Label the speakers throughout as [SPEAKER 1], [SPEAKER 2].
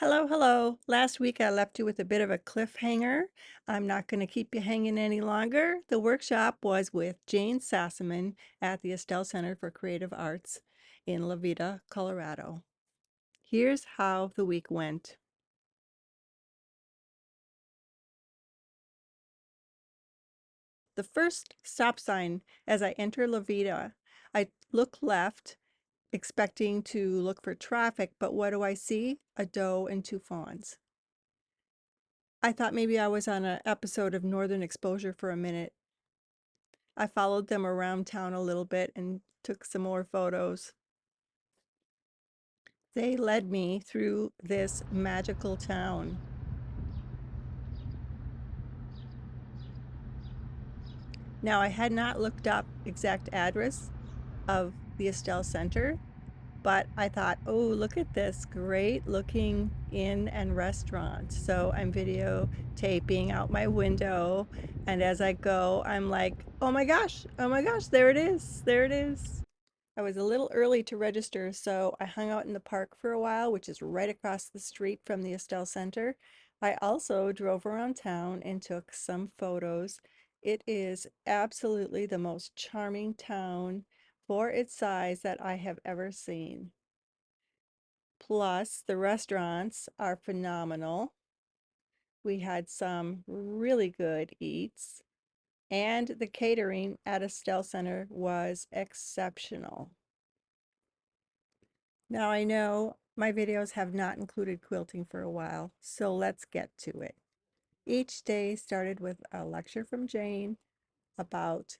[SPEAKER 1] Hello, hello. Last week I left you with a bit of a cliffhanger. I'm not going to keep you hanging any longer. The workshop was with Jane Sassaman at the Estelle Center for Creative Arts in LaVeta, Colorado. Here's how the week went. The first stop sign as I enter LaVeta, I look left, expecting to look for traffic, but what do I see? A doe and two fawns. I thought maybe I was on an episode of Northern Exposure for a minute. I followed them around town a little bit and took some more photos. They led me through this magical town. Now, I had not looked up exact address of the Estelle Center, but I thought, oh, look at this great looking inn and restaurant. So I'm videotaping out my window, and as I go, I'm like, oh my gosh, there it is, there it is. I was a little early to register, so I hung out in the park for a while, which is right across the street from the Estelle Center. I also drove around town and took some photos. It is absolutely the most charming town for its size that I have ever seen. Plus, the restaurants are phenomenal. We had some really good eats, and the catering at Estelle Center was exceptional. Now I know my videos have not included quilting for a while, so let's get to it. Each day started with a lecture from Jane about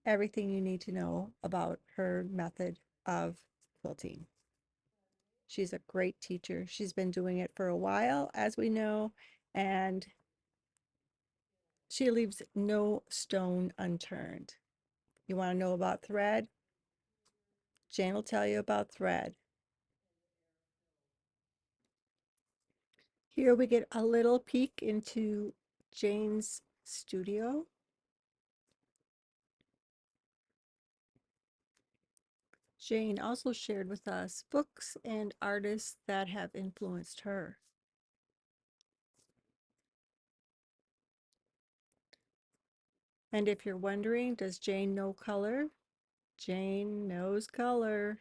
[SPEAKER 1] everything you need to know about her method of quilting. She's a great teacher. She's been doing it for a while, as we know, and she leaves no stone unturned. You want to know about thread? Jane will tell you about thread. Here we get a little peek into Jane's studio. Jane also shared with us books and artists that have influenced her. And if you're wondering, does Jane know color? Jane knows color.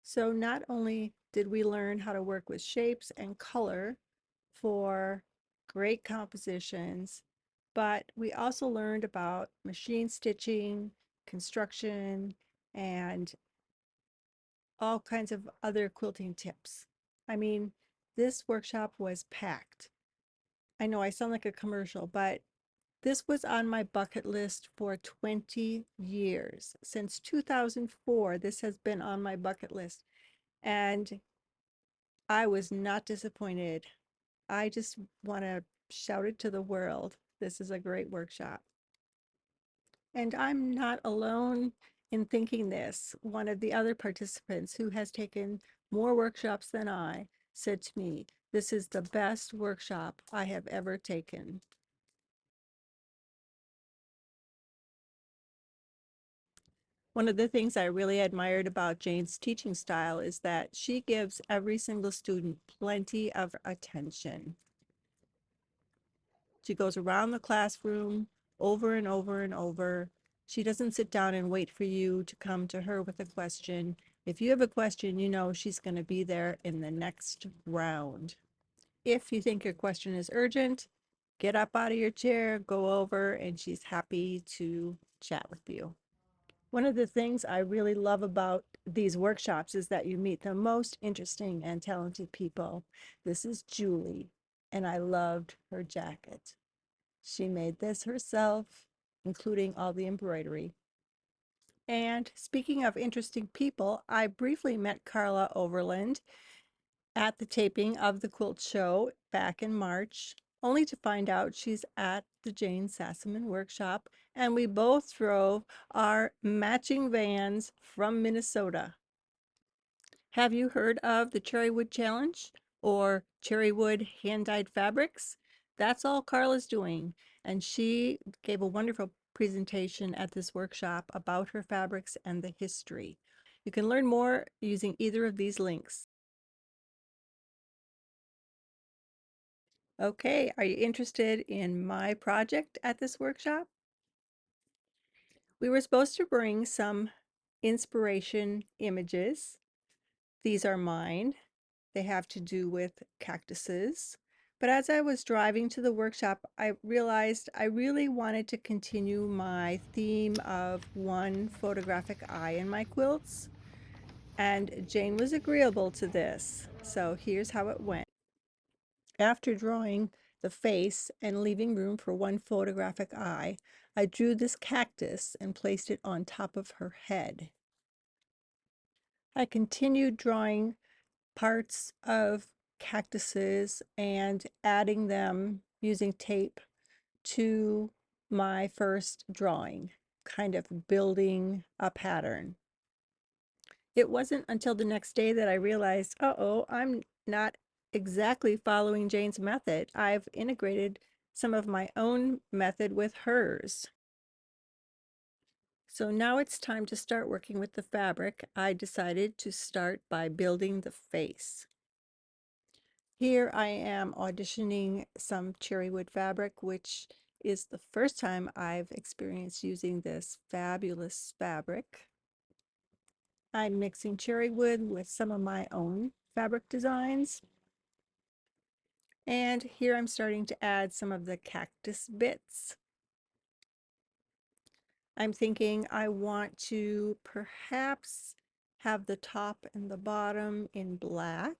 [SPEAKER 1] So not only did we learn how to work with shapes and color for great compositions, but we also learned about machine stitching, construction, and all kinds of other quilting tips. I mean, this workshop was packed. I know I sound like a commercial, but this was on my bucket list for 20 years. Since 2004, this has been on my bucket list, and I was not disappointed. I just want to shout it to the world. This is a great workshop. And I'm not alone in thinking this. One of the other participants who has taken more workshops than I said to me, "This is the best workshop I have ever taken." One of the things I really admired about Jane's teaching style is that she gives every single student plenty of attention. She goes around the classroom over and over and over. She doesn't sit down and wait for you to come to her with a question. If you have a question, you know she's going to be there in the next round. If you think your question is urgent, get up out of your chair, go over, and she's happy to chat with you. One of the things I really love about these workshops is that you meet the most interesting and talented people. This is Julie, and I loved her jacket. She made this herself, including all the embroidery. And speaking of interesting people, I briefly met Karla Overland at the taping of the quilt show back in March, only to find out she's at the Jane Sassaman workshop, and we both drove our matching vans from Minnesota. Have you heard of the Cherrywood Challenge or Cherrywood hand-dyed fabrics? That's all Karla's doing. and she gave a wonderful presentation at this workshop about her fabrics and the history. You can learn more using either of these links. Okay, are you interested in my project at this workshop? We were supposed to bring some inspiration images. These are mine. They have to do with cactuses. But as I was driving to the workshop, I realized I really wanted to continue my theme of one photographic eye in my quilts. And Jane was agreeable to this. So here's how it went. After drawing the face and leaving room for one photographic eye, I drew this cactus and placed it on top of her head. I continued drawing parts of cactuses and adding them using tape to my first drawing, kind of building a pattern. It wasn't until the next day that I realized, uh-oh, I'm not exactly following Jane's method. I've integrated some of my own method with hers. So now it's time to start working with the fabric. I decided to start by building the face. Here I am auditioning some Cherrywood fabric, which is the first time I've experienced using this fabulous fabric. I'm mixing Cherrywood with some of my own fabric designs. And here I'm starting to add some of the cactus bits. I'm thinking I want to perhaps have the top and the bottom in black.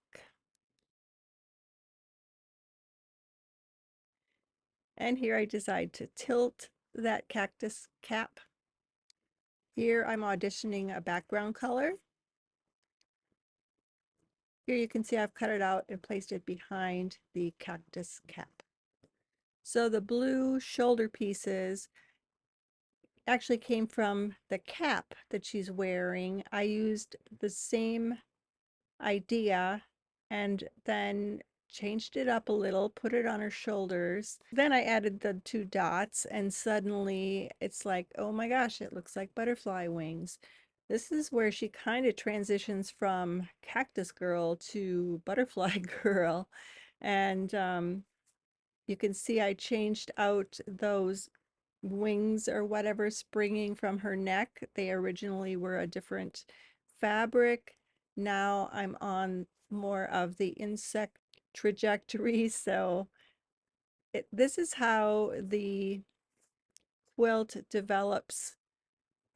[SPEAKER 1] And here I decide to tilt that cactus cap. Here I'm auditioning a background color. Here you can see I've cut it out and placed it behind the cactus cap. So the blue shoulder pieces actually came from the cap that she's wearing. I used the same idea and then changed it up a little, put it on her shoulders. Then I added the two dots and suddenly it's like, oh my gosh, it looks like butterfly wings. This is where she kind of transitions from cactus girl to butterfly girl. And you can see I changed out those wings or whatever springing from her neck. They originally were a different fabric. Now I'm on more of the insect trajectory. So this is how the quilt develops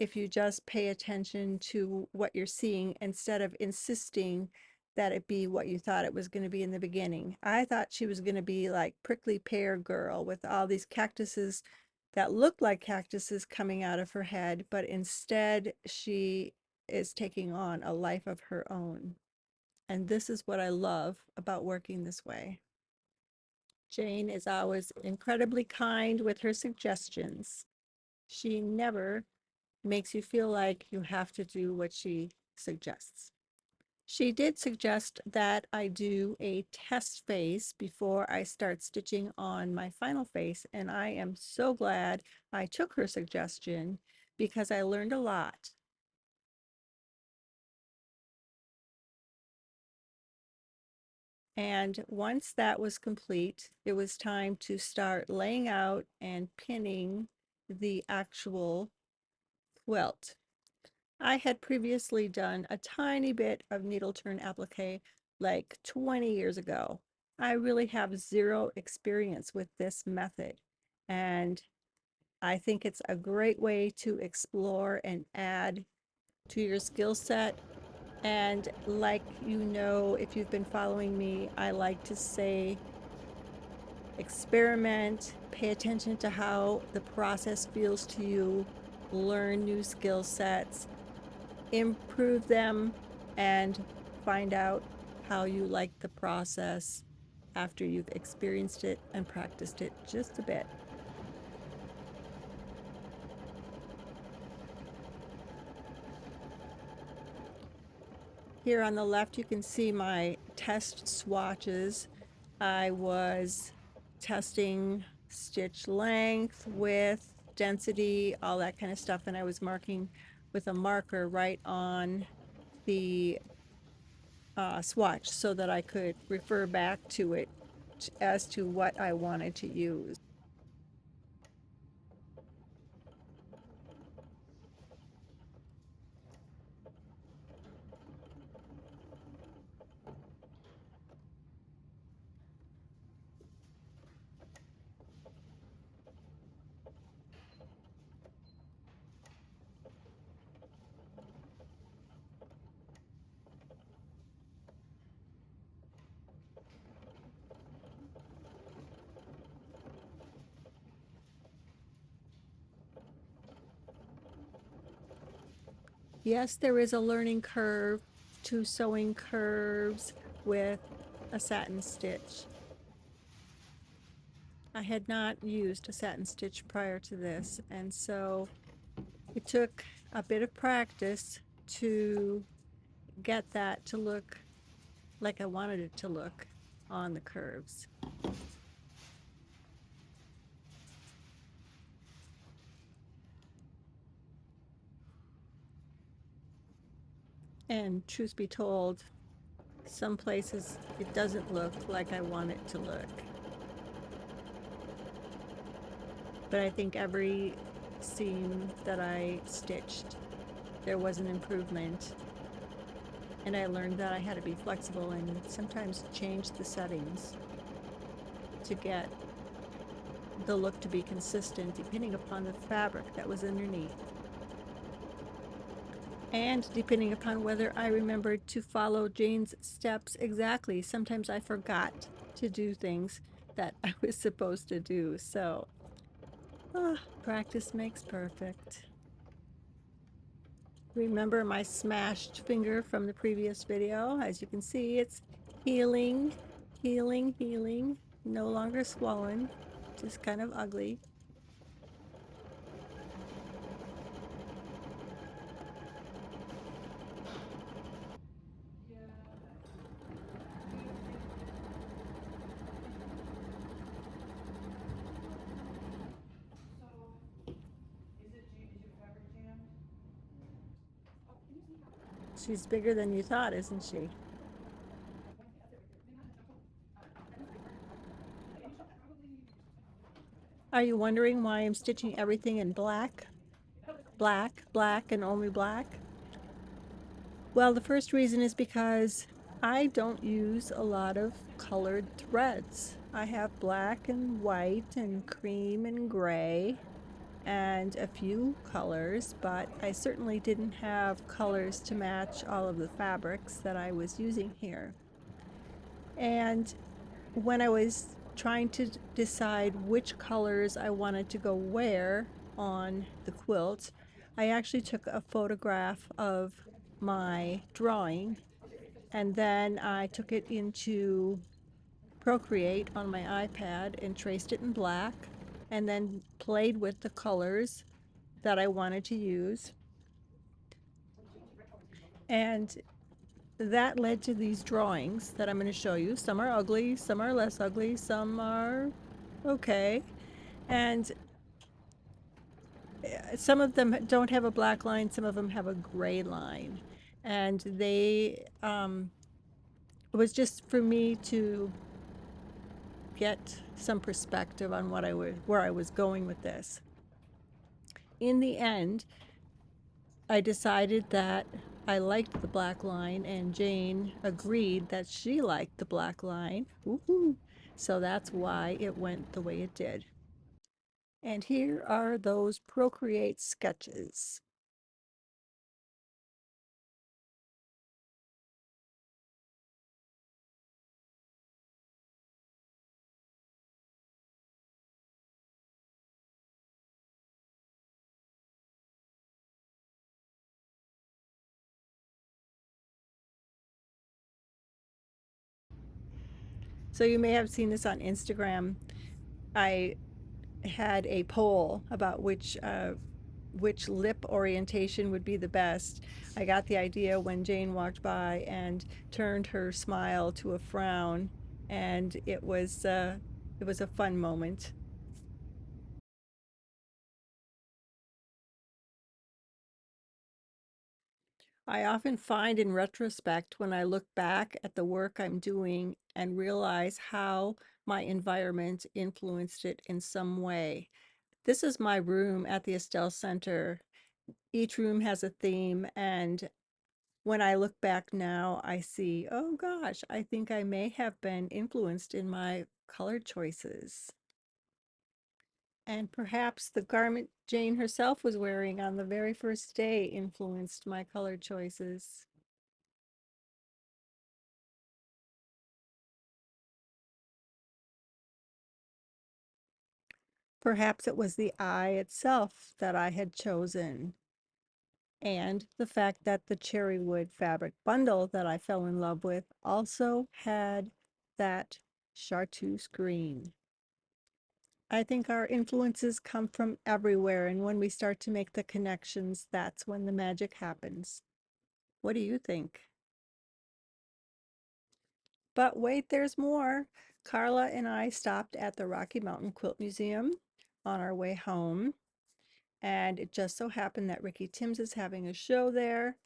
[SPEAKER 1] if you just pay attention to what you're seeing instead of insisting that it be what you thought it was going to be in the beginning. I thought she was going to be like prickly pear girl with all these cactuses that look like cactuses coming out of her head, but instead she is taking on a life of her own. And this is what I love about working this way. Jane is always incredibly kind with her suggestions. She never makes you feel like you have to do what she suggests. She did suggest that I do a test face before I start stitching on my final face, and I am so glad I took her suggestion because I learned a lot. And once that was complete, it was time to start laying out and pinning the actual quilt. I had previously done a tiny bit of needle turn applique like 20 years ago. I really have zero experience with this method, and I think it's a great way to explore and add to your skill set. And like you know, if you've been following me, I like to say experiment, pay attention to how the process feels to you, learn new skill sets, improve them, and find out how you like the process after you've experienced it and practiced it just a bit. Here on the left, you can see my test swatches. I was testing stitch length, width, density, all that kind of stuff. And I was marking with a marker right on the swatch so that I could refer back to it as to what I wanted to use. Yes, there is a learning curve to sewing curves with a satin stitch. I had not used a satin stitch prior to this, and so it took a bit of practice to get that to look like I wanted it to look on the curves. And truth be told, some places it doesn't look like I want it to look. But I think every seam that I stitched, there was an improvement. And I learned that I had to be flexible and sometimes change the settings to get the look to be consistent depending upon the fabric that was underneath. And depending upon whether I remembered to follow Jane's steps exactly. Sometimes I forgot to do things that I was supposed to do. So, practice makes perfect. Remember my smashed finger from the previous video? As you can see, it's healing, healing, healing. No longer swollen, just kind of ugly. She's bigger than you thought, isn't she? Are you wondering why I'm stitching everything in black? Black, black, and only black? Well, the first reason is because I don't use a lot of colored threads. I have black and white and cream and gray and a few colors, but I certainly didn't have colors to match all of the fabrics that I was using here. And when I was trying to decide which colors I wanted to go where on the quilt, I actually took a photograph of my drawing and then I took it into Procreate on my iPad and traced it in black and then played with the colors that I wanted to use. And that led to these drawings that I'm going to show you. Some are ugly, some are less ugly, some are okay. And some of them don't have a black line, some of them have a gray line. And they, it was just for me to get some perspective on what where I was going with this. In the end, I decided that I liked the black line, and Jane agreed that she liked the black line. Woohoo! So that's why it went the way it did. And here are those Procreate sketches. So you may have seen this on Instagram. I had a poll about which lip orientation would be the best. I got the idea when Jane walked by and turned her smile to a frown, and it was a fun moment. I often find in retrospect when I look back at the work I'm doing and realize how my environment influenced it in some way. This is my room at the Estelle Center. Each room has a theme, and when I look back now, I see, oh gosh, I think I may have been influenced in my color choices. And perhaps the garment Jane herself was wearing on the very first day influenced my color choices. Perhaps it was the eye itself that I had chosen, and the fact that the Cherrywood fabric bundle that I fell in love with also had that chartreuse green. I think our influences come from everywhere, and when we start to make the connections, that's when the magic happens. What do you think? But wait, there's more. Karla and I stopped at the Rocky Mountain Quilt Museum on our way home, and it just so happened that Ricky Timms is having a show there,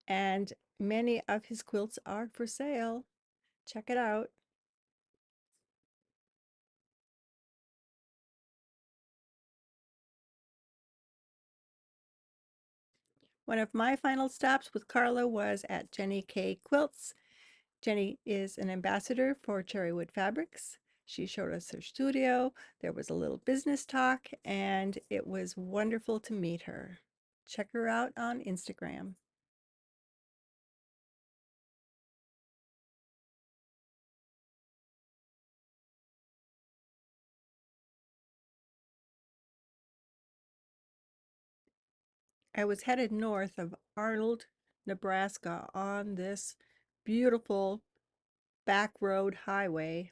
[SPEAKER 1] and many of his quilts are for sale. Check it out. One of my final stops with Karla was at Kae Quilts. Jenny is an ambassador for Cherrywood Fabrics. She showed us her studio. There was a little business talk, and it was wonderful to meet her. Check her out on Instagram. I was headed north of Arnold, Nebraska on this beautiful back road highway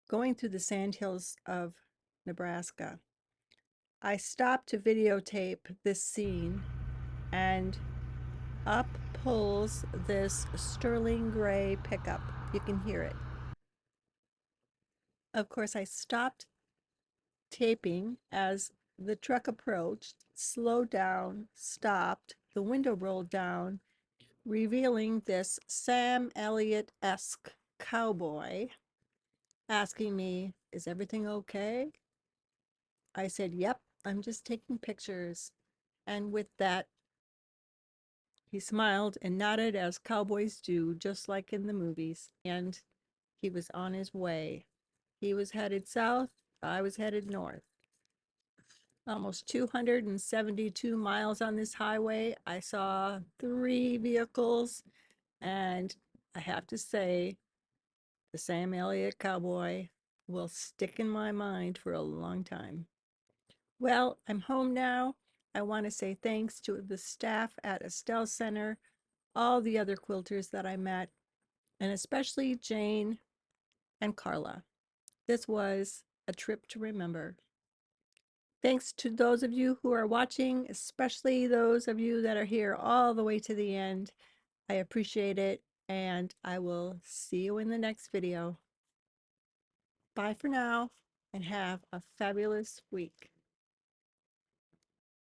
[SPEAKER 1] going through the sandhills of Nebraska. I stopped to videotape this scene, and up pulls this sterling gray pickup. You can hear it. Of course, I stopped taping as the truck approached, slowed down, stopped, the window rolled down, revealing this Sam Elliott-esque cowboy asking me, "Is everything okay?" I said, "Yep, I'm just taking pictures." And with that, he smiled and nodded as cowboys do, just like in the movies. And he was on his way. He was headed south, I was headed north. Almost 272 miles on this highway. I saw 3 vehicles, and I have to say, the Sam Elliott cowboy will stick in my mind for a long time. Well, I'm home now. I want to say thanks to the staff at Estelle Center, all the other quilters that I met, and especially Jane and Karla. This was a trip to remember. Thanks to those of you who are watching, especially those of you that are here all the way to the end. I appreciate it, and I will see you in the next video. Bye for now, and have a fabulous week.